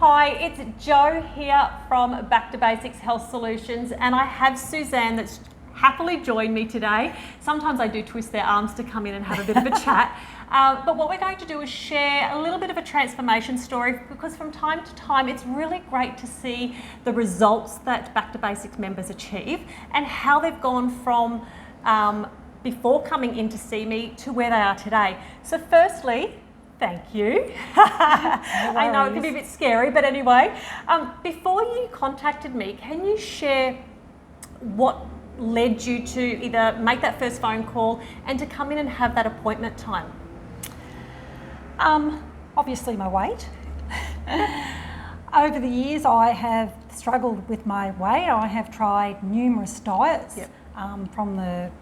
Hi, it's Jo here from Back to Basics Health Solutions, and I have Suzanne that's happily joined me today. Sometimes I do twist their arms to come in and have a bit of a chat. But what we're going to do is share a little bit of a transformation story, because from time to time it's really great to see the results that Back to Basics members achieve and how they've gone from before coming in to see me to where they are today. So firstly, thank you. I know it can be a bit scary, but anyway, before you contacted me, can you share what led you to either make that first phone call and to come in and have that appointment time? Obviously my weight. Over the years I have struggled with my weight. I have tried numerous diets, from the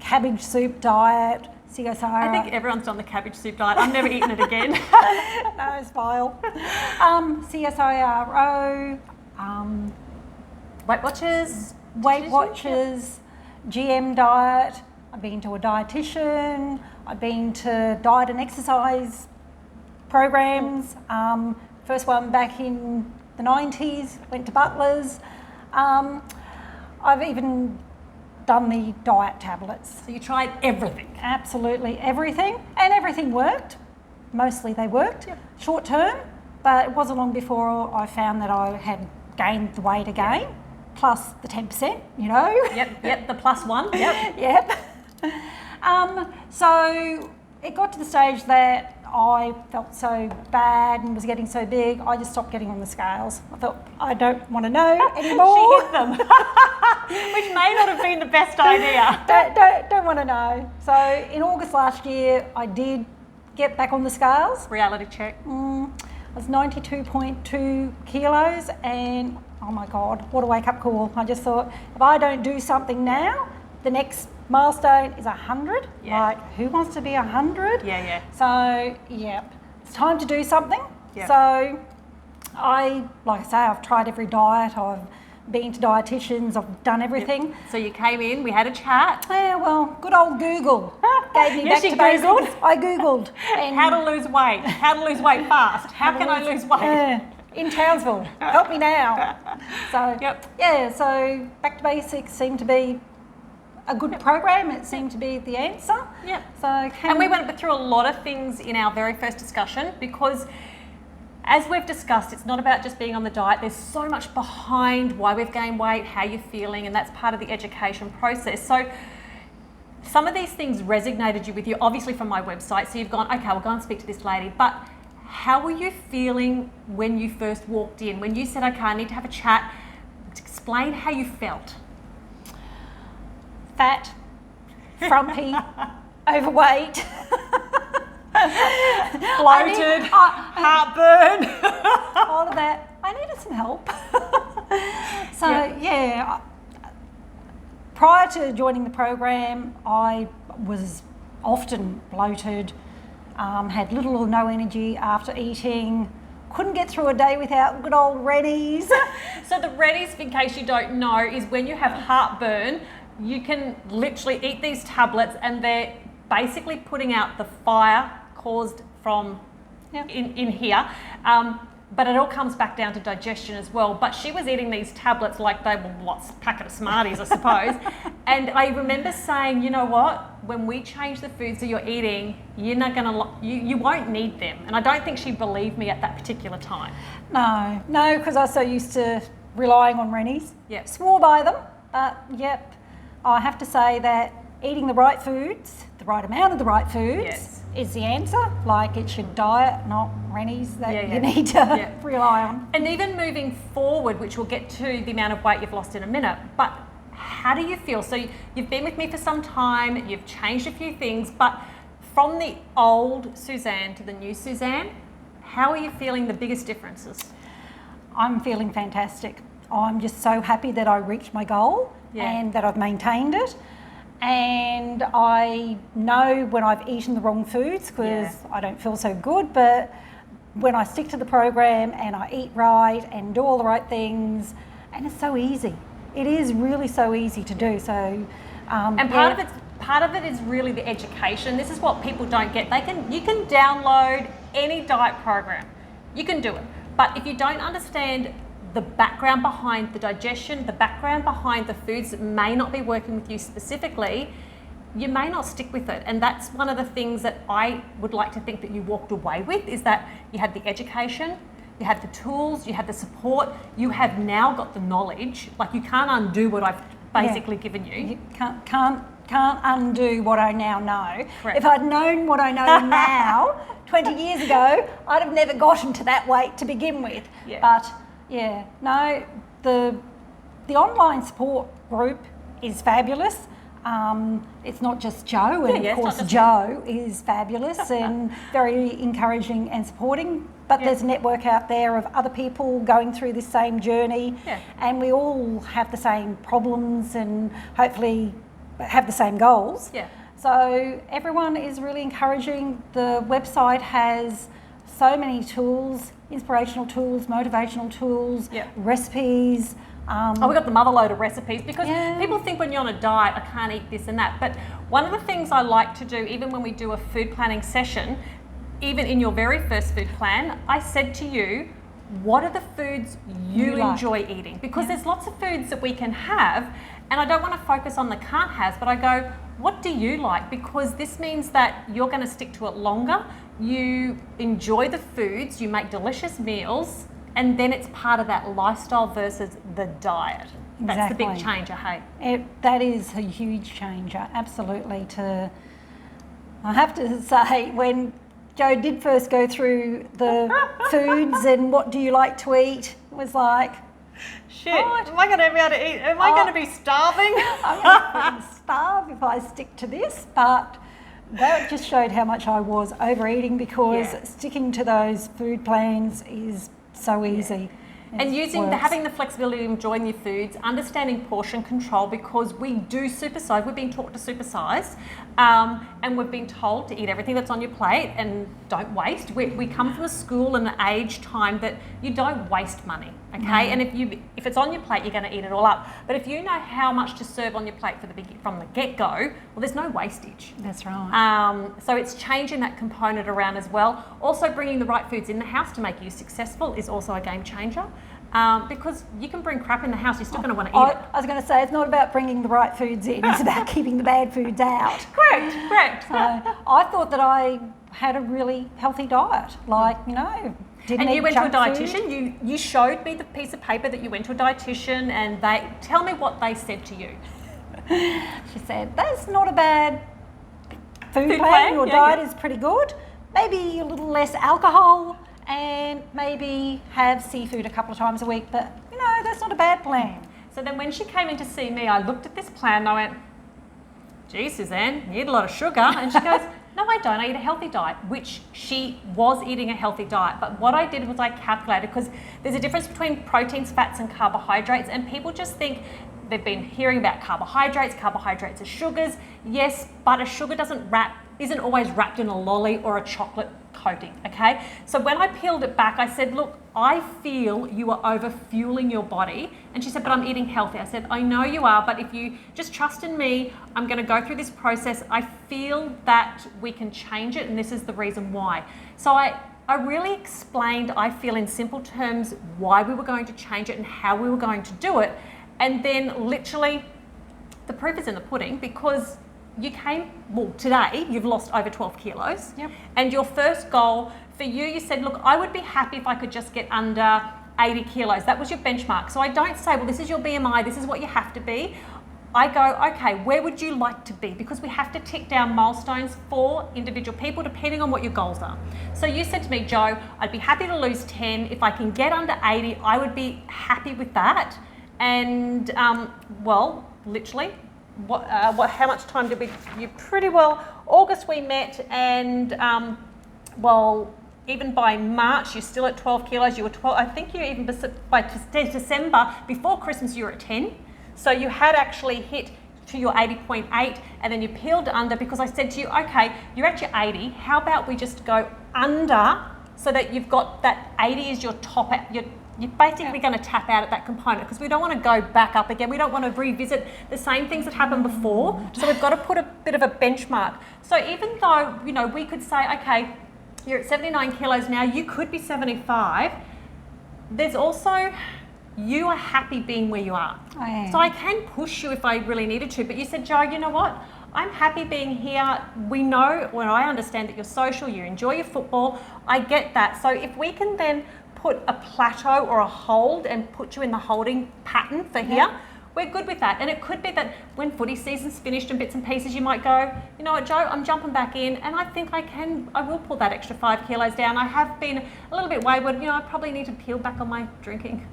cabbage soup diet, CSIRO. I think everyone's done the cabbage soup diet. I've never eaten it again. No, it's vile. CSIRO, Weight Watchers, GM diet. I've been to a dietitian. I've been to diet and exercise programs. First one back in the 90s, went to Butler's. I've even done the diet tablets. So you tried everything? Absolutely everything, and everything worked. Mostly they worked, short term, but it wasn't long before I found that I had gained the weight again, plus the 10%, you know. Yep, the plus one, Yep. So it got to the stage that I felt so bad and was getting so big, I just stopped getting on the scales. I thought, I don't want to know anymore. She hit them, which may not have been the best idea. Don't want to know. So in August last year, I did get back on the scales. Reality check. I was 92.2 kilos, and oh my God, what a wake-up call. I just thought, if I don't do something now, the next milestone is 100. Like, who wants to be 100? So, it's time to do something. So, I've tried every diet. I've been to dietitians. I've done everything. So you came in, we had a chat. Yeah, well, good old Google gave me back to basics. I Googled. And how to lose weight. How to lose weight fast. How can I lose weight? In Townsville. Help me now. So, so Back to Basics seemed to be a good program. It seemed to be the answer. So and we went through a lot of things in our very first discussion, because as we've discussed, it's not about just being on the diet. There's so much behind why we've gained weight, how you're feeling, and that's part of the education process. So some of these things resonated with you, obviously from my website. So you've gone, okay, we'll go and speak to this lady. But how were you feeling when you first walked in? When you said, okay, I need to have a chat, explain how you felt. Fat, frumpy, overweight, bloated, heartburn, all of that. I needed some help. Prior to joining the program, I was often bloated, had little or no energy after eating, couldn't get through a day without good old Rennies. So the Rennies, in case you don't know, is when you have heartburn, you can literally eat these tablets and they're basically putting out the fire caused from in here. But it all comes back down to digestion as well. But she was eating these tablets like they were a packet of smarties, I suppose. And I remember saying, you know what? When we change the foods that you're eating, you're not you won't need them. And I don't think she believed me at that particular time. No, because I was so used to relying on Rennies. Swore by them, but I have to say that eating the right foods, the right amount of the right foods, is the answer. Like, it's your diet, not Rennies, that you need to rely on. And even moving forward, which we'll get to the amount of weight you've lost in a minute, but how do you feel? So you've been with me for some time, you've changed a few things, but from the old Suzanne to the new Suzanne, how are you feeling the biggest differences? I'm feeling fantastic. I'm just so happy that I reached my goal and that I've maintained it. And I know when I've eaten the wrong foods, because I don't feel so good, but when I stick to the program and I eat right and do all the right things, and it's so easy. It is really so easy to do. So, and part of it is really the education. This is what people don't get. You can download any diet program. You can do it. But if you don't understand the background behind the digestion, the background behind the foods that may not be working with you specifically, you may not stick with it. And that's one of the things that I would like to think that you walked away with, is that you had the education, you had the tools, you had the support, you have now got the knowledge. Like, you can't undo what I've basically given you. You can't undo what I now know. Correct. If I'd known what I know now 20 years ago, I'd have never gotten to that weight to begin with. Yeah. But yeah, no, the online support group is fabulous. It's not just Joe, and of course Joe is fabulous and very encouraging and supporting, but there's a network out there of other people going through this same journey, and we all have the same problems and hopefully have the same goals. So everyone is really encouraging. The website has so many tools, inspirational tools, motivational tools, recipes. We got the mother load of recipes, because people think when you're on a diet, I can't eat this and that. But one of the things I like to do, even when we do a food planning session, even in your very first food plan, I said to you, what are the foods you enjoy eating? Because there's lots of foods that we can have, and I don't want to focus on the can't haves, but I go, what do you like? Because this means that you're going to stick to it longer, you enjoy the foods, you make delicious meals, and then it's part of that lifestyle versus the diet. That's the big changer, hey? That is a huge changer, absolutely. I have to say, when Joe did first go through the foods and what do you like to eat, it was like, shit, am I going to be able to eat? Am I going to be starving? I'm going to starve if I stick to this, but that just showed how much I was overeating, because sticking to those food plans is so easy. And having the flexibility of enjoying your foods, understanding portion control, because we do supersize. We've been taught to supersize, and we've been told to eat everything that's on your plate and don't waste. We come from a school and an age time that you don't waste money, okay? And if it's on your plate, you're going to eat it all up. But if you know how much to serve on your plate from the get-go, well, there's no wastage. That's right. So it's changing that component around as well. Also, bringing the right foods in the house to make you successful is also a game changer. Because you can bring crap in the house, you're still going to want to eat it. I was going to say, it's not about bringing the right foods in, it's about keeping the bad foods out. Correct. So I thought that I had a really healthy diet, didn't and you eat went to a junk dietitian. You showed me the piece of paper that you went to a dietitian, and tell me what they said to you. She said, that's not a bad food plan. Your diet is pretty good. Maybe a little less alcohol, and maybe have seafood a couple of times a week, but that's not a bad plan. So then when she came in to see me, I looked at this plan and I went, gee, Suzanne, you eat a lot of sugar. And she goes, no, I don't. I eat a healthy diet, which she was eating a healthy diet. But what I did was I calculated, because there's a difference between proteins, fats, and carbohydrates, and people just think they've been hearing about carbohydrates. Carbohydrates are sugars. Yes, but a sugar isn't always wrapped in a lolly or a chocolate coating, okay? So when I peeled it back, I said, look, I feel you are over-fueling your body. And she said, but I'm eating healthy. I said, I know you are, but if you just trust in me, I'm going to go through this process. I feel that we can change it, and this is the reason why. So I really explained, I feel in simple terms, why we were going to change it and how we were going to do it. And then literally, the proof is in the pudding, because today you've lost over 12 kilos. And your first goal for you said, look, I would be happy if I could just get under 80 kilos. That was your benchmark. So I don't say, well, this is your BMI, this is what you have to be. I go, okay, where would you like to be? Because we have to tick down milestones for individual people depending on what your goals are. So you said to me, Joe, I'd be happy to lose 10. If I can get under 80, I would be happy with that. And literally, how much time did you pretty well, August we met, and even by March you're still at 12 kilos. You were 12, I think you even by December, before Christmas, you were at 10. So you had actually hit to your 80.8, and then you peeled under, because I said to you, okay, you're at your 80, how about we just go under, so that you've got that 80 is your top, you're basically going to tap out at that component, because we don't want to go back up again. We don't want to revisit the same things that happened before. So we've got to put a bit of a benchmark. So even though, we could say, okay, you're at 79 kilos now, you could be 75. there's also, you are happy being where you are. I am. So I can push you if I really needed to, but you said, Jo, you know what? I'm happy being here. We know, well, I understand that you're social, you enjoy your football. I get that. So if we can then put a plateau or a hold and put you in the holding pattern for here, we're good with that. And it could be that when footy season's finished and bits and pieces, you might go, you know what, Jo, I'm jumping back in, and I think I will pull that extra 5 kilos down. I have been a little bit wayward. You know, I probably need to peel back on my drinking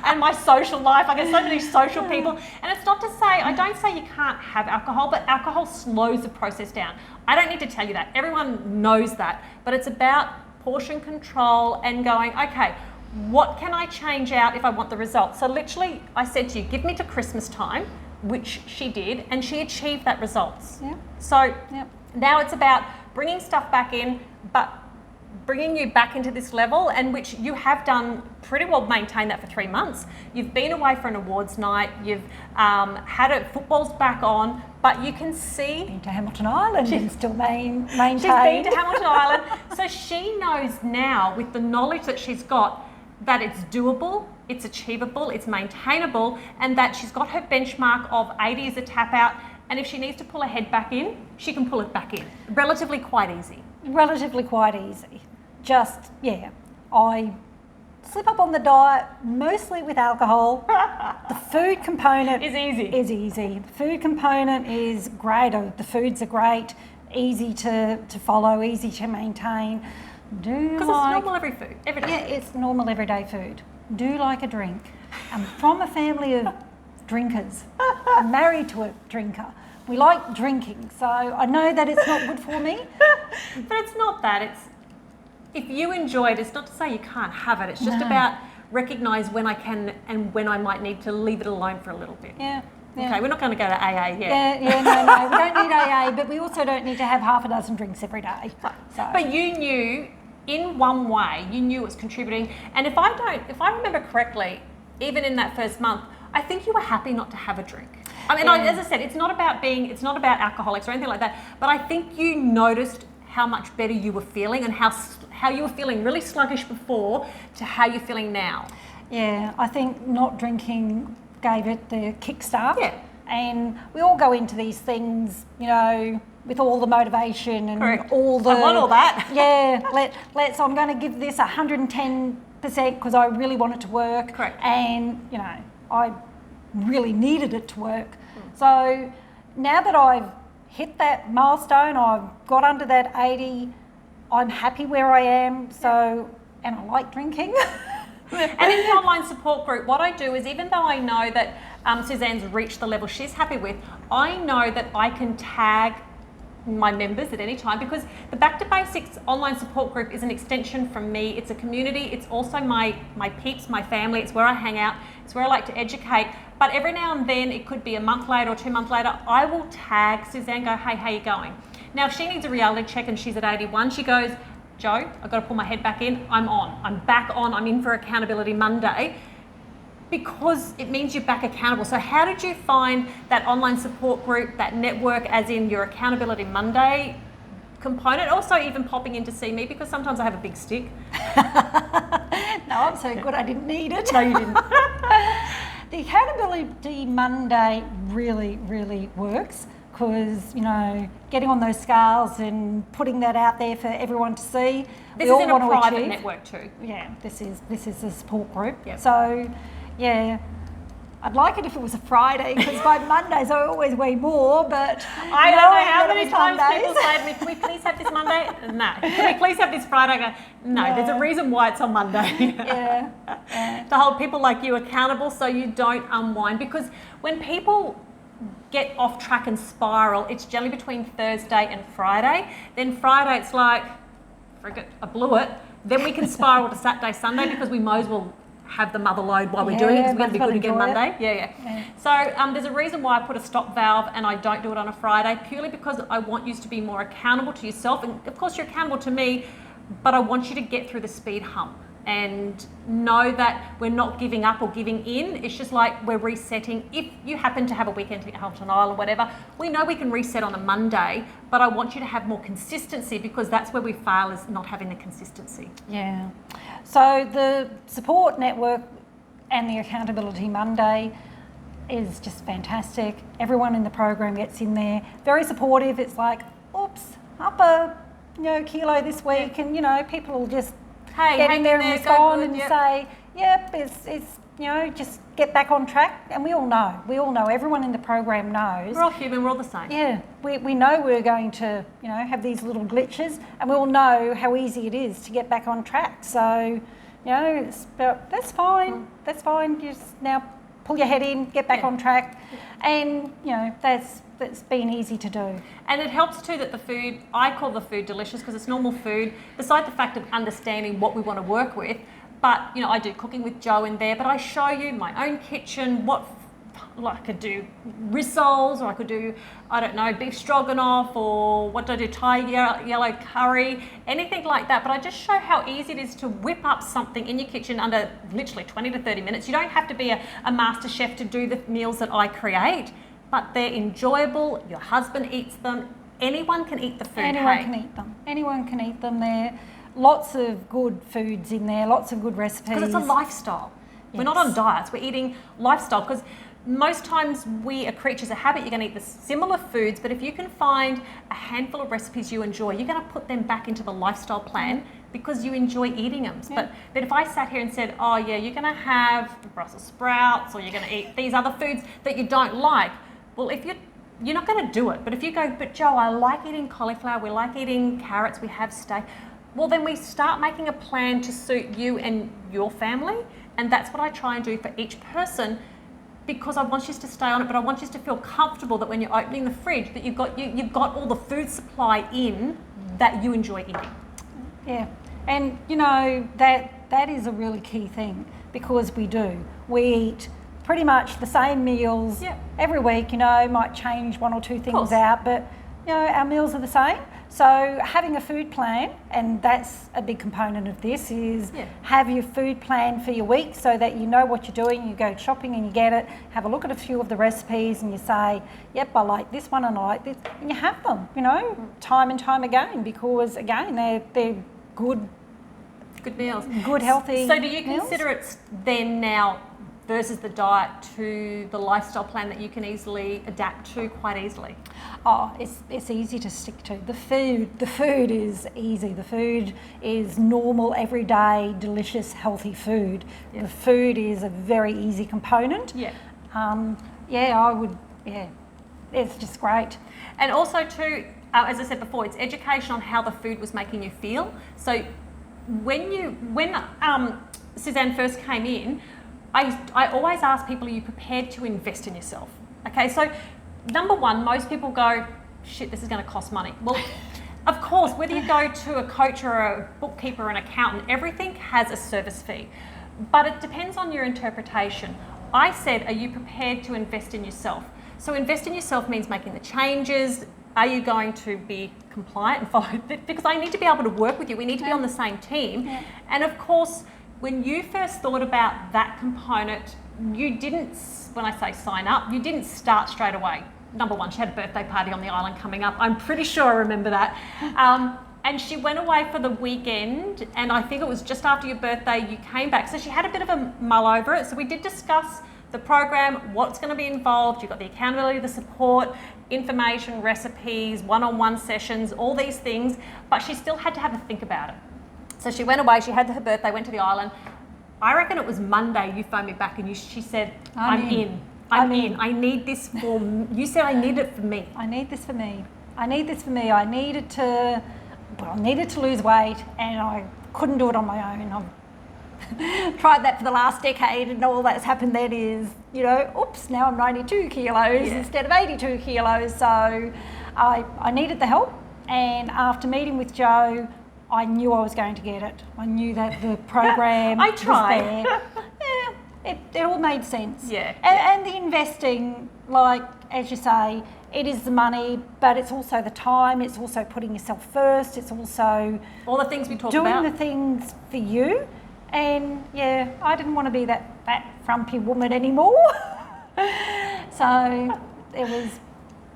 and my social life. I get so many social people. And it's not to say, I don't say you can't have alcohol, but alcohol slows the process down. I don't need to tell you that. Everyone knows that. But it's about portion control and going, okay, what can I change out if I want the result? So literally, I said to you, give me to Christmas time, which she did, and she achieved that results. Yeah. So now it's about bringing stuff back in, but bringing you back into this level, and which you have done pretty well, maintain that for 3 months. You've been away for an awards night, you've had it, football's back on, but you can see... Been to Hamilton Island and still maintained. She's been to Hamilton Island. So she knows now, with the knowledge that she's got, that it's doable, it's achievable, it's maintainable, and that she's got her benchmark of 80 as a tap out, and if she needs to pull her head back in, she can pull it back in. Relatively quite easy. Relatively quite easy. Just, I slip up on the diet, mostly with alcohol. The food component is easy. The food component is great. The foods are great, easy to follow, easy to maintain. Because it's normal every day. Yeah, it's normal everyday food. Do like a drink. I'm from a family of drinkers. I'm married to a drinker. We like drinking, so I know that it's not good for me. But it's not that. It's, if you enjoy it, it's not to say you can't have it. It's just about recognise when I can and when I might need to leave it alone for a little bit. Yeah. Okay, we're not going to go to AA yet. No, we don't need AA, but we also don't need to have half a dozen drinks every day. So. But you knew, in one way, you knew it was contributing. And if I remember correctly, even in that first month, I think you were happy not to have a drink. I mean, as I said, it's not about alcoholics or anything like that, but I think you noticed how much better you were feeling and how you were feeling really sluggish before to how you're feeling now. Yeah, I think not drinking gave it the kickstart. Yeah. And we all go into these things, you know, with all the motivation and all the... I want all that. Yeah, I'm going to give this 110% because I really want it to work. Correct. And, you know, I really needed it to work. So now that I've hit that milestone, I've got under that 80, I'm happy where I am, so, and I like drinking. And in the online support group, what I do is, even though I know that Suzanne's reached the level she's happy with, I know that I can tag my members at any time, because the Back to Basics online support group is an extension from me. It's a community. It's also my peeps, my family. It's where I hang out. It's where I like to educate. But every now and then, it could be a month later or 2 months later, I will tag Suzanne, go, hey, how you going? Now, if she needs a reality check and she's at 81, she goes, Jo, I've got to pull my head back in. I'm on. I'm back on. I'm in for Accountability Monday, because it means you're back accountable. So how did you find that online support group, that network, as in your Accountability Monday component? Also even popping in to see me, because sometimes I have a big stick. No, I'm so good I didn't need it. No, you didn't. The Accountability Monday really, really works, because, you know, getting on those scales and putting that out there for everyone to see. This is in a private network too. Yeah, this is a support group. Yep. So, yeah, I'd like it if it was a Friday, because by Mondays I always weigh more, but... I don't know how many times people say to me, can we please have this Monday? No. Can we please have this Friday? I go, no, there's a reason why it's on Monday. Yeah. To hold people like you accountable so you don't unwind. Because when people get off track and spiral, it's generally between Thursday and Friday. Then Friday it's like, forget, I blew it. Then we can spiral to Saturday, Sunday, because we might as well have the mother load while we're doing it, because we're going to be good again Monday. Yeah. So there's a reason why I put a stop valve and I don't do it on a Friday, purely because I want you to be more accountable to yourself. And of course you're accountable to me, but I want you to get through the speed hump. and know that we're not giving up or giving in. It's just like we're resetting. If you happen to have a weekend to Hamilton Isle or whatever, we know we can reset on a Monday, but I want you to have more consistency, because that's where we fail, is not having the consistency. Yeah. So the support network and the Accountability Monday is just fantastic. Everyone in the program gets in there, very supportive. It's like, oops, up a kilo this week, and people will just get in there and respond and say, yep, it's just get back on track. And we all know, everyone in the program knows. We're all human, we're all the same. Yeah, we know we're going to, have these little glitches, and we all know how easy it is to get back on track. So, but that's fine. That's fine. You just now pull your head in, get back on track, and that's been easy to do. And it helps too that the food, I call the food delicious because it's normal food, beside the fact of understanding what we want to work with. But I do cooking with Joe in there, but I show you my own kitchen, I could do rissoles, or I could do, beef stroganoff, or what do I do, Thai yellow curry, anything like that. But I just show how easy it is to whip up something in your kitchen under literally 20 to 30 minutes. You don't have to be a master chef to do the meals that I create, but they're enjoyable. Your husband eats them. Anyone can eat the food. Anyone can eat them. There, lots of good foods in there, lots of good recipes. Because it's a lifestyle. Yes. We're not on diets, we're eating lifestyle, because most times we are creatures of habit. You're going to eat the similar foods, but if you can find a handful of recipes you enjoy, you're going to put them back into the lifestyle plan because you enjoy eating them. Yeah. But if I sat here and said, oh yeah, you're going to have Brussels sprouts, or you're going to eat these other foods that you don't like, well, if you're not going to do it. But if you go, but Joe, I like eating cauliflower, we like eating carrots, we have steak, well, then we start making a plan to suit you and your family. And that's what I try and do for each person, because I want you to stay on it, but I want you to feel comfortable that when you're opening the fridge, that you've got all the food supply in that you enjoy eating. Yeah, and that is a really key thing, because we eat pretty much the same meals every week. Might change one or two things out, but our meals are the same. So having a food plan, and that's a big component of this, is have your food plan for your week, so that you know what you're doing. You go shopping and you get it, have a look at a few of the recipes, and you say, yep, I like this one and I like this, and you have them, time and time again, because again, they're good meals, good healthy. So do you consider it then now versus the diet to the lifestyle plan that you can easily adapt to quite easily? Oh, it's easy to stick to. The food is easy. The food is normal, everyday, delicious, healthy food. Yep. The food is a very easy component. Yeah. It's just great. And also too, as I said before, it's education on how the food was making you feel. So when Suzanne first came in, I always ask people, are you prepared to invest in yourself? Okay, so number one, most people go, shit, this is going to cost money. Well, of course, whether you go to a coach or a bookkeeper or an accountant, everything has a service fee. But it depends on your interpretation. I said, are you prepared to invest in yourself? So invest in yourself means making the changes. Are you going to be compliant and follow? Because I need to be able to work with you. We need to be on the same team. Yeah. And of course, when you first thought about that component, you didn't, when I say sign up, you didn't start straight away. Number one, she had a birthday party on the island coming up. I'm pretty sure I remember that. And she went away for the weekend, and I think it was just after your birthday you came back. So she had a bit of a mull over it. So we did discuss the program, what's going to be involved. You've got the accountability, the support, information, recipes, one-on-one sessions, all these things, but she still had to have a think about it. So she went away, she had her birthday, went to the island. I reckon it was Monday you phoned me back and she said, I'm in. I need this for, you said I need it for me. I need this for me. I needed to lose weight, and I couldn't do it on my own. I've tried that for the last decade, and all that's happened then is, oops, now I'm 92 kilos instead of 82 kilos. So I needed the help, and after meeting with Joe, I knew I was going to get it. I knew that the program was there. It all made sense. Yeah. And the investing, like, as you say, it is the money, but it's also the time, it's also putting yourself first, it's also all the things we talk about. Doing the things for you. And yeah, I didn't want to be that fat, frumpy woman anymore. So it was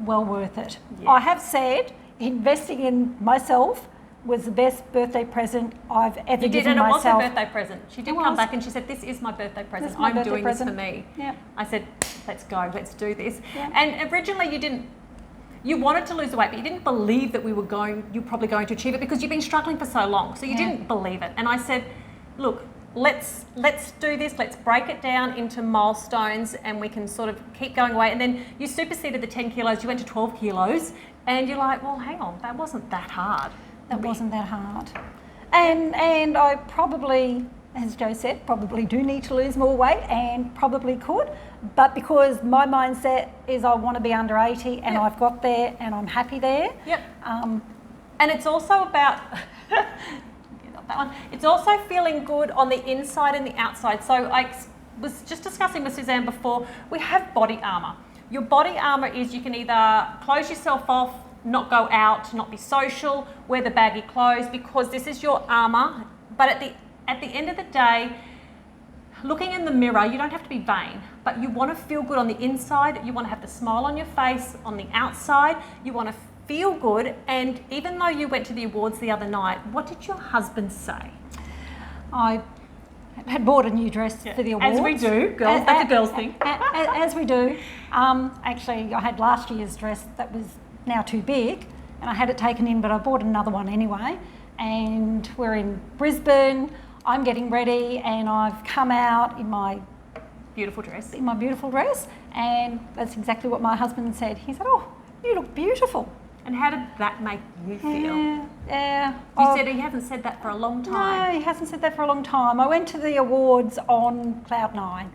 well worth it. Yeah. I have said investing in myself was the best birthday present I've ever You did, given and it was myself. her birthday present. She did come back and she said, "This is my birthday present. This is my I'm birthday doing present." this for me." Yeah. I said, "Let's go. Let's do this." Yeah. And originally, you wanted to lose the weight, but you didn't believe that you're probably going to achieve it because you've been struggling for so long. So you didn't believe it. And I said, "Look, let's do this. Let's break it down into milestones, and we can sort of keep going away." And then you superseded the 10 kilos. You went to 12 kilos, and you're like, "Well, hang on, that wasn't that hard." That wasn't that hard. And I probably, as Joe said, probably do need to lose more weight and probably could. But because my mindset is I want to be under 80 and I've got there and I'm happy there. Yep. And it's also about, that one. It's also feeling good on the inside and the outside. So I was just discussing with Suzanne before, we have body armour. Your body armour is you can either close yourself off, not go out, not be social, wear the baggy clothes, because this is your armour. But at the end of the day, looking in the mirror, you don't have to be vain, but you want to feel good on the inside. You want to have the smile on your face. On the outside, you want to feel good. And even though you went to the awards the other night, what did your husband say? I had bought a new dress for the awards. As we do, girls. That's a girls thing. As we do. Actually, I had last year's dress that was now too big, and I had it taken in, but I bought another one anyway. And we're in Brisbane. I'm getting ready, and I've come out in my beautiful dress. And that's exactly what my husband said. He said, "Oh, you look beautiful." And how did that make you feel? Yeah. You said he hasn't said that for a long time. No, he hasn't said that for a long time. I went to the awards on cloud nine,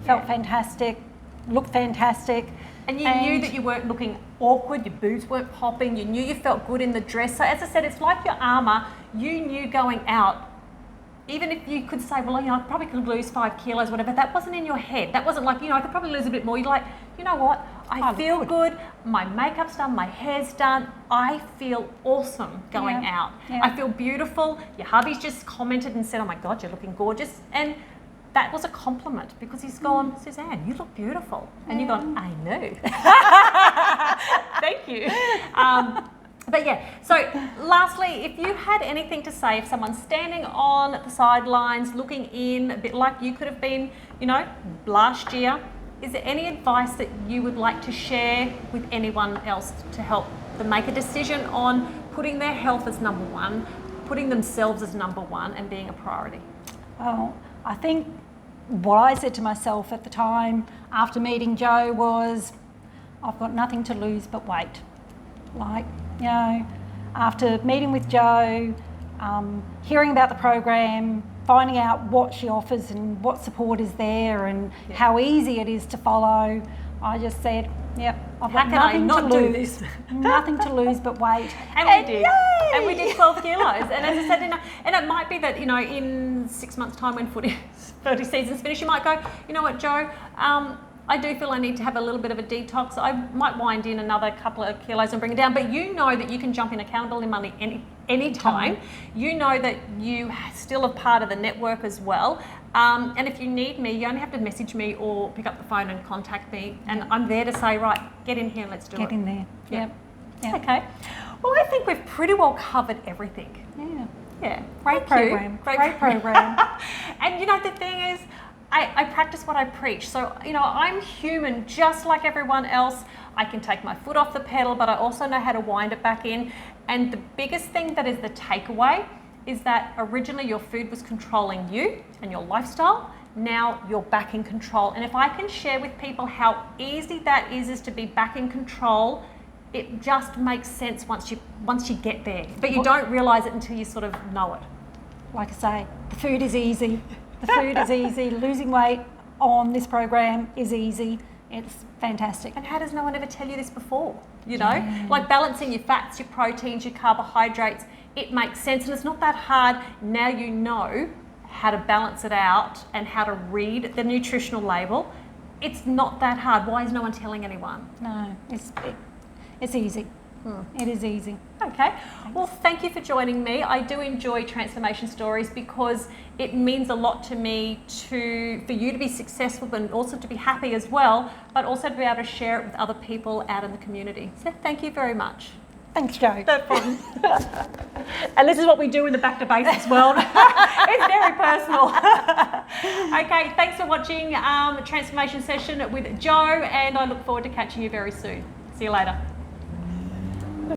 felt fantastic, looked fantastic. And you knew that you weren't looking awkward, your boobs weren't popping, you knew you felt good in the dress. So as I said, it's like your armour. You knew going out, even if you could say, well, I probably could lose 5 kilos, whatever, that wasn't in your head. That wasn't like, I could probably lose a bit more. You're like, you know what? I feel good. My makeup's done, my hair's done. I feel awesome going out. Yeah. I feel beautiful. Your hubby's just commented and said, "Oh my God, you're looking gorgeous." And that was a compliment because he's gone, "Suzanne, you look beautiful." And you've gone, "I know." Thank you. But yeah, so lastly, if you had anything to say, if someone's standing on the sidelines looking in, a bit like you could have been, last year, is there any advice that you would like to share with anyone else to help them make a decision on putting their health as number one, putting themselves as number one, and being a priority? Well, I think what I said to myself at the time after meeting Joe was, I've got nothing to lose but weight. After meeting with Joe, hearing about the program, finding out what she offers and what support is there and how easy it is to follow, I just said, I've got nothing to lose. Nothing to lose but weight. And we did. Yay! And we did 12 kilos. And as I said, and it might be that, in 6 months' time when footy season's finished, you might go, "You know what, Joe, I do feel I need to have a little bit of a detox. I might wind in another couple of kilos and bring it down." But you know that you can jump in accountability money any time. You know that you still are part of the network as well. And if you need me, you only have to message me or pick up the phone and contact me. And I'm there to say, right, get in here and let's do it. Get in there. Yep. Okay. Well, I think we've pretty well covered everything. Yeah. Great program. Great program. And the thing is, I practice what I preach. So, I'm human just like everyone else. I can take my foot off the pedal, but I also know how to wind it back in. And the biggest thing that is the takeaway is that originally your food was controlling you and your lifestyle. Now you're back in control. And if I can share with people how easy that is to be back in control, it just makes sense once you get there. But you don't realise it until you sort of know it. Like I say, the food is easy. The food is easy. Losing weight on this program is easy. It's fantastic. And how does no one ever tell you this before? Like balancing your fats, your proteins, your carbohydrates, it makes sense and it's not that hard. Now you know how to balance it out and how to read the nutritional label. It's not that hard. Why is no one telling anyone? No, it's easy. It is easy. Okay. Well, thank you for joining me. I do enjoy transformation stories because it means a lot to me for you to be successful and also to be happy as well, but also to be able to share it with other people out in the community. So thank you very much. Thanks, Jo. No problem. And this is what we do in the Back to Basics world. It's very personal. Okay, thanks for watching Transformation Session with Jo, and I look forward to catching you very soon. See you later.